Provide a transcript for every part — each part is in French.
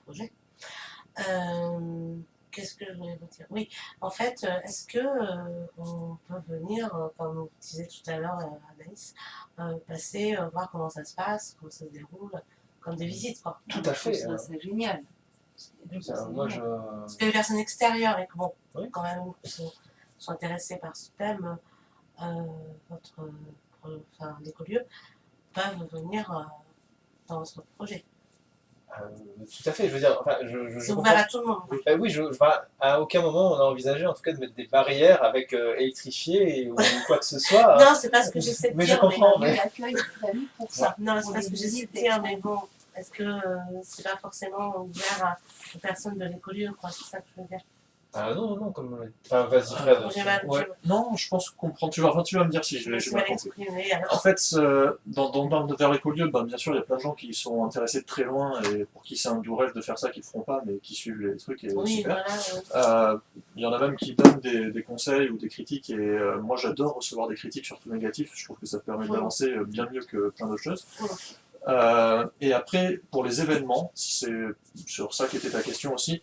projet. Qu'est-ce que je voulais vous dire? Oui, en fait, est-ce que on peut venir, comme vous disiez tout à l'heure, Anaïs, passer, voir comment ça se passe, comment ça se déroule, comme des visites, quoi. Tout à fait. Ça, c'est génial. Moi, je... Parce que les personnes extérieures et que bon, Oui. quand même, sont intéressées par ce thème, l'écolieu, peuvent venir dans votre projet. Tout à fait, je veux dire, enfin, C'est ouvert à tout le monde. Oui, à aucun moment on a envisagé en tout cas de mettre des barrières avec électrifiées ou quoi que ce soit. Non, c'est pas ce que j'essaie de Mais dire. je comprends, Mais mais... l'accueil est prévu pour ça. Non, c'est pas ce que j'essaie de dire, mais bon, est-ce que c'est pas forcément ouvert aux personnes de l'écolieu, quoi, c'est ça que je veux dire. Ah non, comme... Enfin, vas-y, Fred. J'ai mal, Ouais. Non, je pense comprendre. Tu vas me dire si je me j'ai suis mal mal compris. exprimée. Alors. En fait, vers l'écolieu, bien sûr, il y a plein de gens qui sont intéressés de très loin et pour qui c'est un doux rêve de faire ça, qui ne le feront pas, mais qui suivent les trucs et Oui, super. voilà. Il y en a même qui donnent des conseils ou des critiques et moi j'adore recevoir des critiques, surtout négatives. Je trouve que ça permet d'avancer bien mieux que plein d'autres choses. Et après, pour les événements, si c'est sur ça qu'était ta question aussi,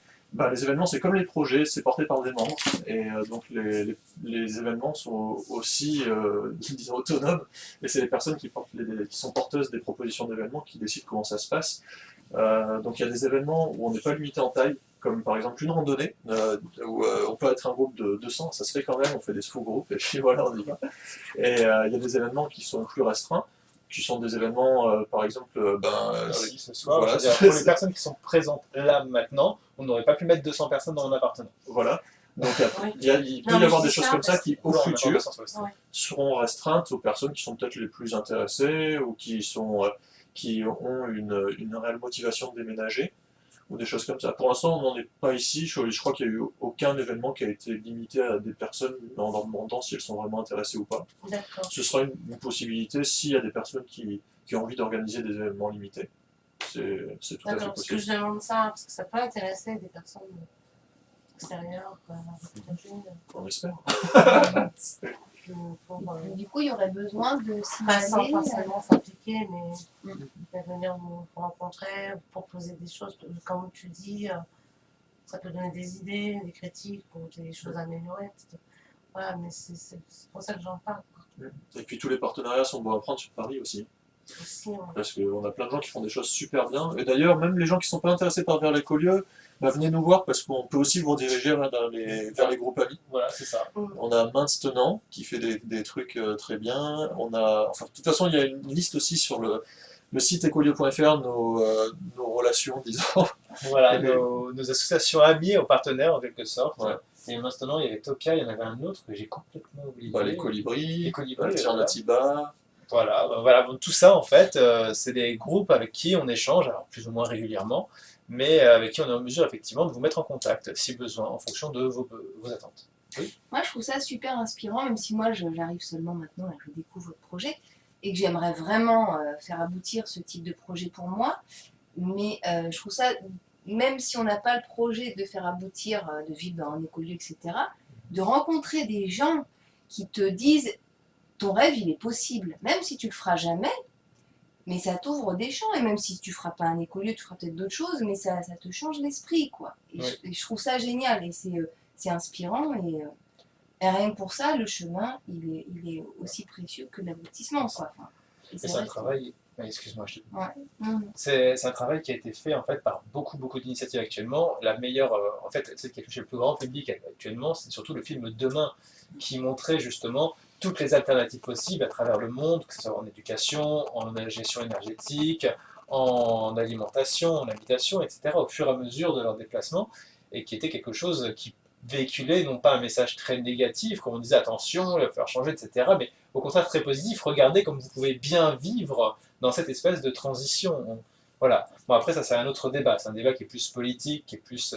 les événements c'est comme les projets, c'est porté par des membres et donc les événements sont aussi disons autonomes et c'est les personnes qui sont porteuses des propositions d'événements qui décident comment ça se passe. Donc il y a des événements où on n'est pas limité en taille, comme par exemple une randonnée où on peut être un groupe de 200, ça se fait quand même, on fait des sous-groupes et puis voilà, on y va. Et il y a des événements qui sont plus restreints, qui sont des événements, par exemple, Ici, ce soir, voilà, je veux dire, pour les personnes qui sont présentes là maintenant, on n'aurait pas pu mettre 200 personnes dans mon appartement. Voilà. Donc il peut Non, y mais avoir je des dis choses ça comme ça qui, au Non, futur, dans le sens, ouais. seront restreintes aux personnes qui sont peut-être les plus intéressées ou qui ont une réelle motivation de déménager ou des choses comme ça. Pour l'instant, on n'en est pas ici. Je crois qu'il n'y a eu aucun événement qui a été limité à des personnes en leur demandant si elles sont vraiment intéressées ou pas. D'accord. Ce sera une possibilité s'il y a des personnes qui ont envie d'organiser des événements limités. C'est tout à fait D'accord, parce que possible. je demande ça, parce que ça peut intéresser des personnes extérieures, On espère. Du coup, il y aurait besoin de Pas sans signaler. forcément s'impliquer, mais de venir vous rencontrer, vous proposer des choses, comme tu dis, ça peut donner des idées, des critiques, ou des choses à améliorer, etc. Voilà, mais c'est pour ça que j'en parle. Et puis tous les partenariats sont bons à prendre sur Paris aussi. Aussi, ouais. Parce qu'on a plein de gens qui font des choses super bien. Et d'ailleurs, même les gens qui ne sont pas intéressés par vers l'écolieu, venez nous voir parce qu'on peut aussi vous rediriger vers les groupes amis. Voilà, c'est ça. On a Mainz Tenant qui fait des trucs très bien. De toute façon, il y a une liste aussi sur le site écolieu.fr, nos relations, disons. Voilà, nos associations amies, aux partenaires en quelque sorte. Ouais. Et maintenant, il y avait Topia, il y en avait un autre que j'ai complètement oublié. Les colibris, Les colibris, Alternativa. Voilà, bon, tout ça en fait, c'est des groupes avec qui on échange, alors plus ou moins régulièrement, mais avec qui on est en mesure effectivement de vous mettre en contact si besoin, en fonction de vos attentes. Oui. Moi, je trouve ça super inspirant, même si moi, j'arrive seulement maintenant et que je découvre votre projet et que j'aimerais vraiment faire aboutir ce type de projet pour moi. Mais je trouve ça, même si on n'a pas le projet de faire aboutir, de vivre dans un écolieu, etc., de rencontrer des gens qui te disent ton rêve, il est possible, même si tu le feras jamais, mais ça t'ouvre des champs, et même si tu feras pas un écolieu, tu feras peut-être d'autres choses, mais ça te change l'esprit, quoi. Et, je trouve ça génial, et c'est inspirant, et rien que pour ça, le chemin, il est aussi précieux que l'aboutissement, quoi. Enfin, Et c'est un travail... Excuse-moi, je te coupe. Ouais. C'est un travail qui a été fait en fait par beaucoup d'initiatives actuellement. La meilleure, en fait, celle qui a touché le plus grand public actuellement, c'est surtout le film Demain, qui montrait justement toutes les alternatives possibles à travers le monde, que ce soit en éducation, en gestion énergétique, en alimentation, en habitation, etc., au fur et à mesure de leur déplacement, et qui était quelque chose qui véhiculait non pas un message très négatif, comme on disait attention, il va falloir changer, etc., mais au contraire très positif, regardez comme vous pouvez bien vivre dans cette espèce de transition. Voilà. Bon, après, ça, c'est un autre débat. C'est un débat qui est plus politique, qui est plus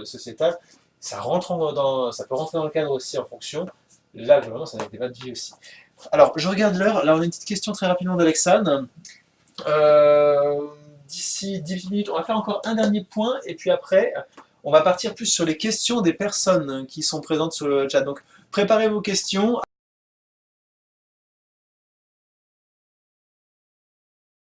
sociétal. Ça peut rentrer dans le cadre aussi en fonction. Là, vraiment, c'est un débat de vie aussi. Alors, je regarde l'heure. Là, on a une petite question très rapidement d'Alexandre. D'ici 10 minutes, on va faire encore un dernier point. Et puis après, on va partir plus sur les questions des personnes qui sont présentes sur le chat. Donc, préparez vos questions.